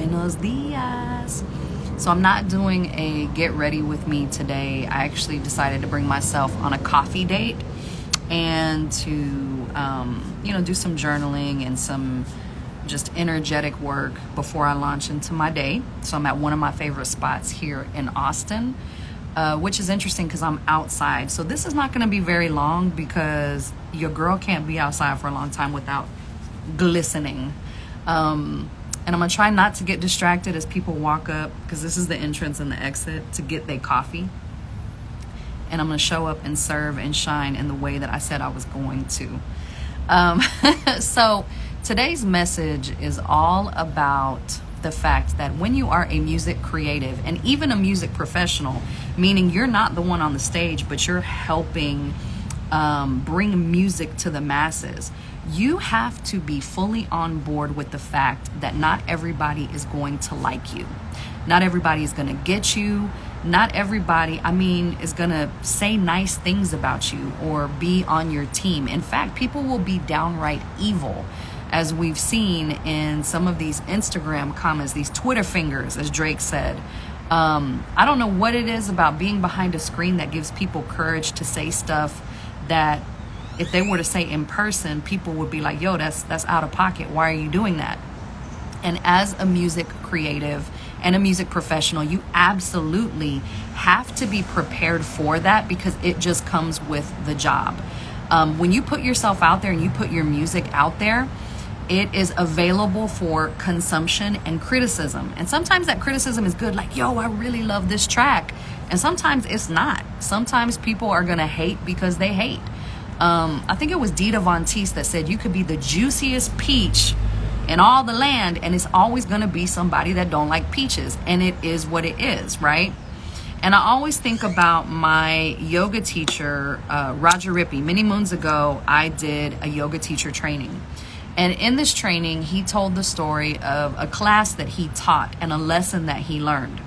Buenos dias. So I'm not doing a get ready with me today. I actually decided to bring myself on a coffee date and to, do some journaling and some just energetic work before I launch into my day. So I'm at one of my favorite spots here in Austin, which is interesting because I'm outside. So this is not going to be very long because your girl can't be outside for a long time without glistening. And I'm going to try not to get distracted as people walk up, because this is the entrance and the exit to get their coffee. And I'm going to show up and serve and shine in the way that I said I was going to. So today's message is all about the fact that when you are a music creative and even a music professional, meaning you're not the one on the stage, but you're helping bring music to the masses, you have to be fully on board with the fact that not everybody is going to like you. Not everybody is going to get you. Not everybody, is going to say nice things about you or be on your team. In fact, people will be downright evil, as we've seen in some of these Instagram comments, these Twitter fingers, as Drake said. I don't know what it is about being behind a screen that gives people courage to say stuff that if they were to say in person, people would be like, yo, that's out of pocket. Why are you doing that? And as a music creative and a music professional, you absolutely have to be prepared for that, because it just comes with the job. When you put yourself out there and you put your music out there, it is available for consumption and criticism. And sometimes that criticism is good, like, yo, I really love this track. And sometimes it's not. Sometimes people are going to hate because they hate. I think it was Dita Von Teese that said you could be the juiciest peach in all the land, and it's always going to be somebody that don't like peaches. And it is what it is, right? And I always think about my yoga teacher, Roger Rippey. Many moons ago, I did a yoga teacher training. And in this training, he told the story of a class that he taught and a lesson that he learned.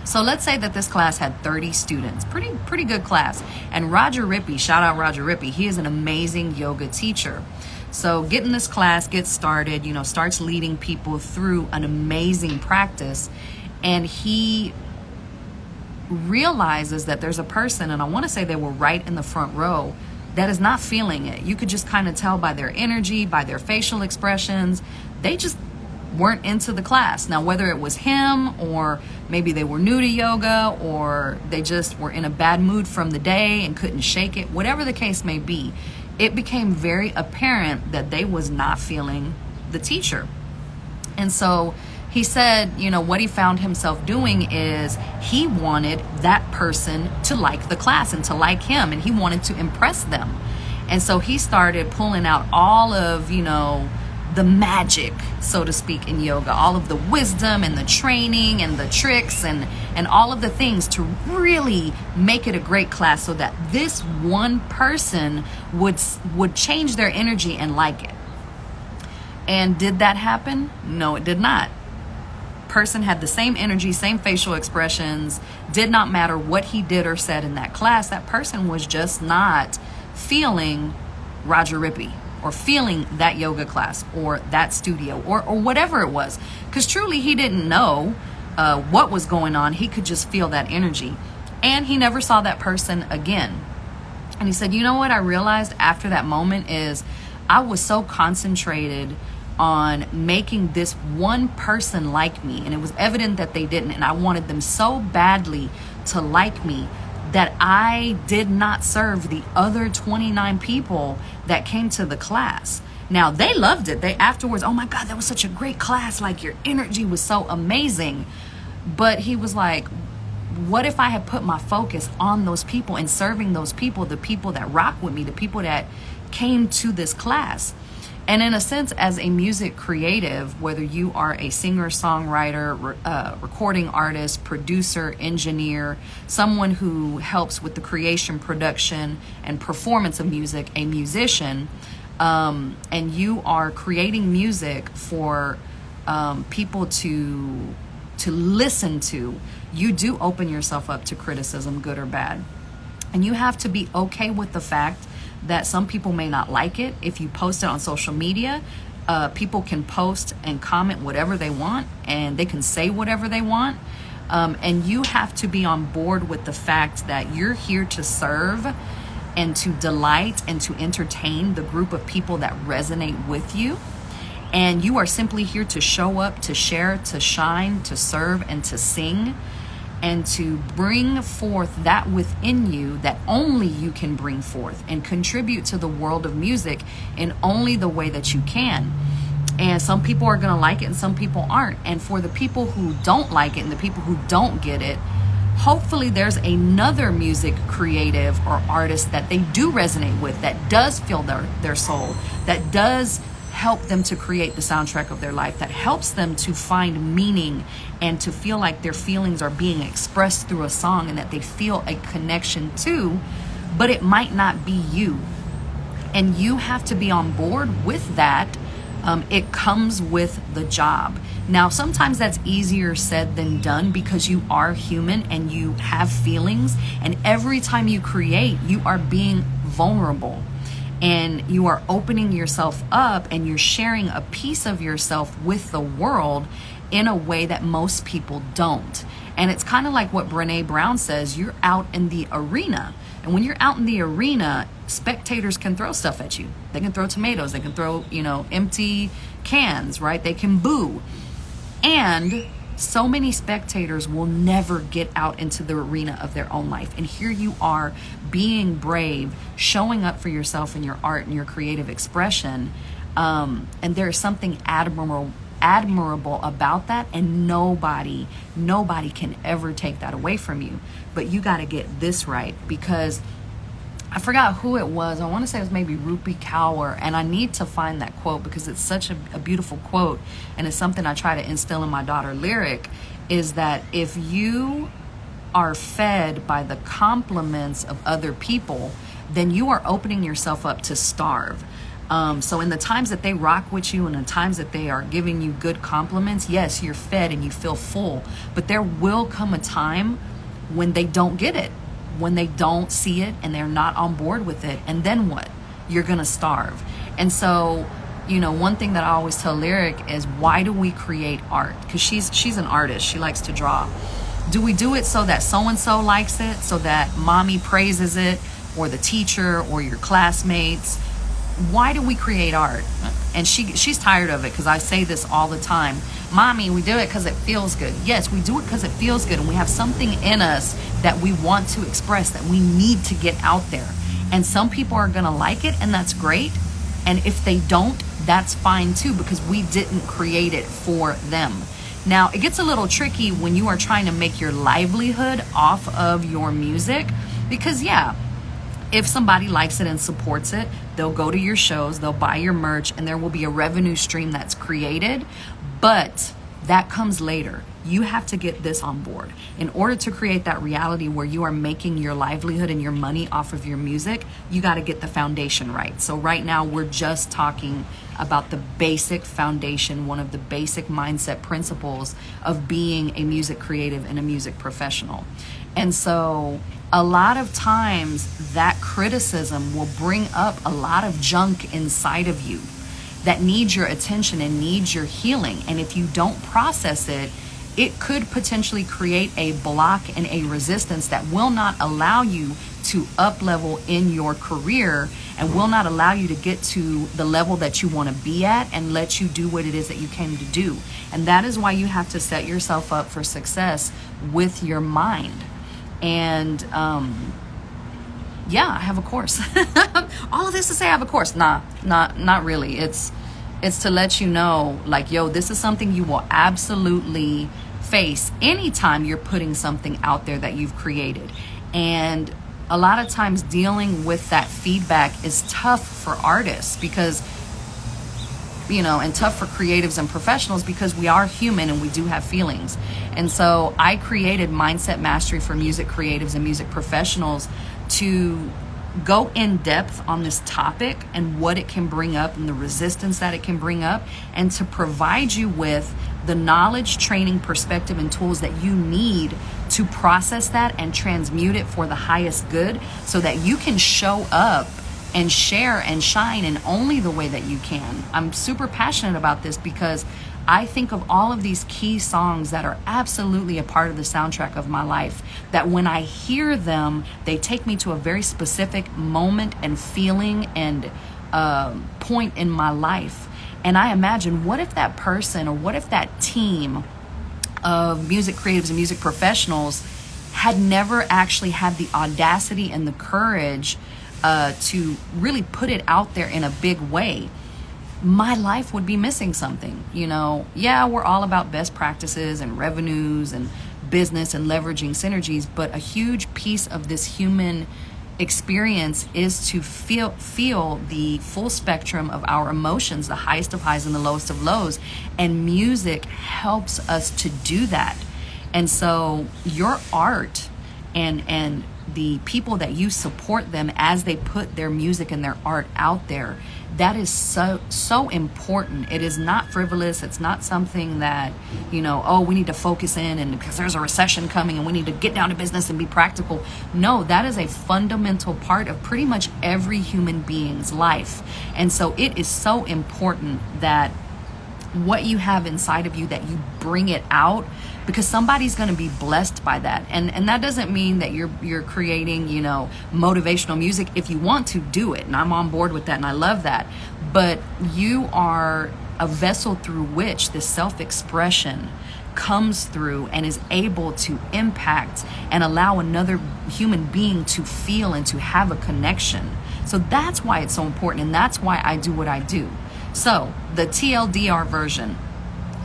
So let's say that this class had 30 students, pretty good class. And Roger Rippey, shout out Roger Rippey, he is an amazing yoga teacher. So getting this class gets started, starts leading people through an amazing practice. And he realizes that there's a person, and I want to say they were right in the front row, that is not feeling it. You could just kind of tell by their energy, by their facial expressions. They just weren't into the class. Now, whether it was him, or maybe they were new to yoga, or they just were in a bad mood from the day and couldn't shake it, whatever the case may be, it became very apparent that they was not feeling the teacher. And so he said, what he found himself doing is he wanted that person to like the class and to like him, and he wanted to impress them. And so he started pulling out all of, the magic, so to speak, in yoga, all of the wisdom and the training and the tricks and all of the things to really make it a great class, so that this one person would change their energy and like it. And did that happen? No, it did not. Person had the same energy, same facial expressions, did not matter what he did or said in that class. That person was just not feeling Roger Rippey, or feeling that yoga class, or that studio, or whatever it was. Because truly, he didn't know what was going on. He could just feel that energy. And he never saw that person again. And he said, you know what I realized after that moment is I was so concentrated on making this one person like me, and it was evident that they didn't, and I wanted them so badly to like me that I did not serve the other 29 people that came to the class. Now, they loved it. They afterwards, oh my God, that was such a great class. Like, your energy was so amazing. But he was like, what if I had put my focus on those people and serving those people, the people that rock with me, the people that came to this class? And in a sense, as a music creative, whether you are a singer, songwriter, recording artist, producer, engineer, someone who helps with the creation, production, and performance of music, a musician, and you are creating music for people to listen to, you do open yourself up to criticism, good or bad. And you have to be okay with the fact that some people may not like it if you post it on social media. People can post and comment whatever they want, and they can say whatever they want. And you have to be on board with the fact that you're here to serve and to delight and to entertain the group of people that resonate with you. And you are simply here to show up, to share, to shine, to serve, and to sing, and to bring forth that within you that only you can bring forth, and contribute to the world of music in only the way that you can. And some people are going to like it and some people aren't. And for the people who don't like it and the people who don't get it, hopefully there's another music creative or artist that they do resonate with, that does fill their soul, that does help them to create the soundtrack of their life, that helps them to find meaning and to feel like their feelings are being expressed through a song and that they feel a connection to, but it might not be you. And you have to be on board with that. It comes with the job. Now, sometimes that's easier said than done because you are human and you have feelings. And every time you create, you are being vulnerable and you are opening yourself up and you're sharing a piece of yourself with the world in a way that most people don't. And it's kind of like what Brené Brown says, you're out in the arena. And when you're out in the arena, spectators can throw stuff at you. They can throw tomatoes. They can throw, empty cans, right? They can boo. And so many spectators will never get out into the arena of their own life. And here you are being brave, showing up for yourself in your art and your creative expression. And there is something admirable about that. And nobody can ever take that away from you. But you got to get this right, because I forgot who it was. I want to say it was maybe Rupi Kaur, and I need to find that quote because it's such a beautiful quote, and it's something I try to instill in my daughter Lyric, is that if you are fed by the compliments of other people, then you are opening yourself up to starve. So in the times that they rock with you and the times that they are giving you good compliments, yes, you're fed and you feel full, but there will come a time when they don't get it, when they don't see it and they're not on board with it. And then what? You're going to starve. And so, one thing that I always tell Lyric is, why do we create art? Because she's an artist. She likes to draw. Do we do it so that so-and-so likes it, so that mommy praises it, or the teacher or your classmates? Why do we create art? And she's tired of it because I say this all the time. Mommy, we do it because it feels good. Yes, we do it because it feels good, and we have something in us that we want to express, that we need to get out there. And some people are going to like it, and that's great. And if they don't, that's fine too, because we didn't create it for them. Now, it gets a little tricky when you are trying to make your livelihood off of your music, because if somebody likes it and supports it, they'll go to your shows, they'll buy your merch, and there will be a revenue stream that's created. But that comes later. You have to get this on board. In order to create that reality where you are making your livelihood and your money off of your music, you got to get the foundation right. So right now we're just talking about the basic foundation, one of the basic mindset principles of being a music creative and a music professional. And so a lot of times that criticism will bring up a lot of junk inside of you that needs your attention and needs your healing. And if you don't process it, it could potentially create a block and a resistance that will not allow you to up level in your career and will not allow you to get to the level that you want to be at and let you do what it is that you came to do. And that is why you have to set yourself up for success with your mind. And I have a course. All of this to say I have a course. Not really. It's to let you know, like, this is something you will absolutely face anytime you're putting something out there that you've created. And a lot of times dealing with that feedback is tough for artists because, and tough for creatives and professionals because we are human and we do have feelings. And so I created Mindset Mastery for music creatives and music professionals to go in depth on this topic and what it can bring up and the resistance that it can bring up, and to provide you with the knowledge, training, perspective, and tools that you need to process that and transmute it for the highest good so that you can show up and share and shine in only the way that you can. I'm super passionate about this because I think of all of these key songs that are absolutely a part of the soundtrack of my life, that when I hear them, they take me to a very specific moment and feeling and point in my life. And I imagine, what if that person, or what if that team of music creatives and music professionals had never actually had the audacity and the courage to really put it out there in a big way? My life would be missing something. Yeah, we're all about best practices and revenues and business and leveraging synergies, but a huge piece of this human experience is to feel the full spectrum of our emotions, the highest of highs and the lowest of lows, and music helps us to do that. And so your art and the people that you support them as they put their music and their art out there, that is so important. It is not frivolous. It's not something that, we need to focus in, and because there's a recession coming and we need to get down to business and be practical. No, that is a fundamental part of pretty much every human being's life. And so it is so important that what you have inside of you, that you bring it out, because somebody's going to be blessed by that. And that doesn't mean that you're creating, motivational music. If you want to, do it. And I'm on board with that, and I love that. But you are a vessel through which this self-expression comes through and is able to impact and allow another human being to feel and to have a connection. So that's why it's so important, and that's why I do what I do. So the TLDR version,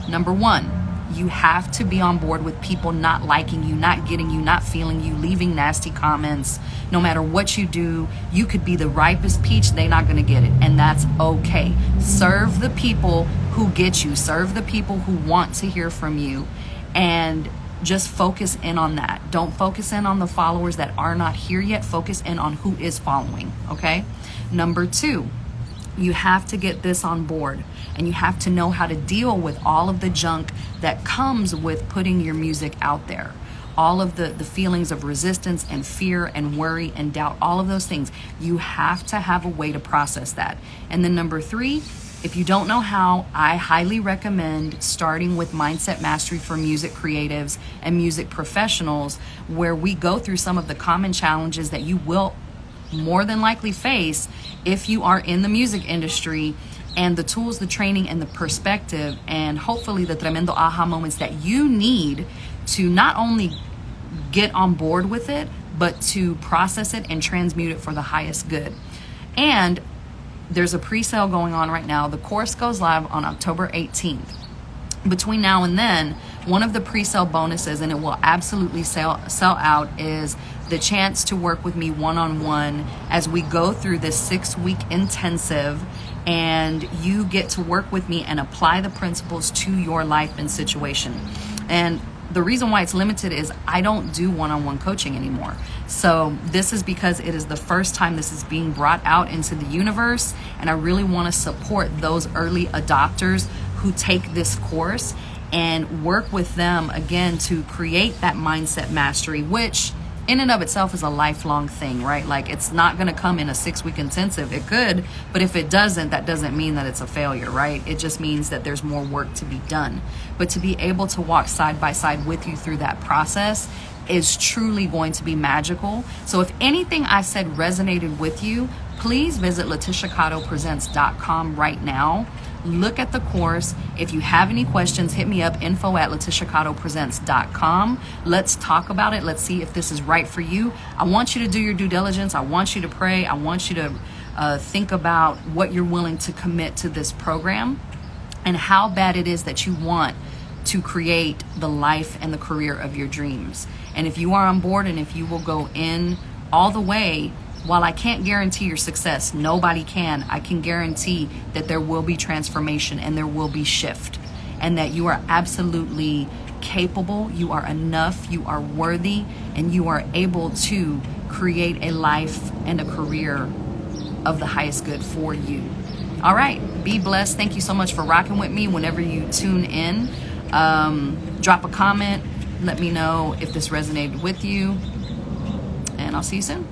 number one, you have to be on board with people not liking you, not getting you, not feeling you, leaving nasty comments. No matter what you do, you could be the ripest peach, they're not going to get it. And that's okay. Serve the people who get you. Serve the people who want to hear from you. And just focus in on that. Don't focus in on the followers that are not here yet. Focus in on who is following, okay? Number two, you have to get this on board, and you have to know how to deal with all of the junk that comes with putting your music out there. All of the feelings of resistance and fear and worry and doubt, all of those things. You have to have a way to process that. And then number three, if you don't know how, I highly recommend starting with Mindset Mastery for music creatives and music professionals, where we go through some of the common challenges that you will more than likely face if you are in the music industry, and the tools, the training, and the perspective, and hopefully the tremendo aha moments that you need to not only get on board with it, but to process it and transmute it for the highest good. And there's a pre-sale going on right now. The course goes live on October 18th. Between now and then, one of the pre-sale bonuses, and it will absolutely sell out, is the chance to work with me one-on-one as we go through this 6-week intensive, and you get to work with me and apply the principles to your life and situation. And the reason why it's limited is I don't do one-on-one coaching anymore. So this is because it is the first time this is being brought out into the universe, and I really want to support those early adopters who take this course and work with them again to create that mindset mastery, which in and of itself is a lifelong thing, right? Like, it's not going to come in a 6-week intensive. It could, but if it doesn't, that doesn't mean that it's a failure, right? It just means that there's more work to be done. But to be able to walk side by side with you through that process is truly going to be magical. So if anything I said resonated with you, please visit LetitiaCottoPresents.com right now. Look at the course. If you have any questions, hit me up, info@LetitiaCottoPresents.com. Let's talk about it. Let's see if this is right for you. I want you to do your due diligence. I want you to pray. I want you to think about what you're willing to commit to this program and how bad it is that you want to create the life and the career of your dreams. And if you are on board, and if you will go in all the way, while I can't guarantee your success, nobody can, I can guarantee that there will be transformation and there will be shift, and that you are absolutely capable, you are enough, you are worthy, and you are able to create a life and a career of the highest good for you. All right, be blessed. Thank you so much for rocking with me. Whenever you tune in, drop a comment, let me know if this resonated with you, and I'll see you soon.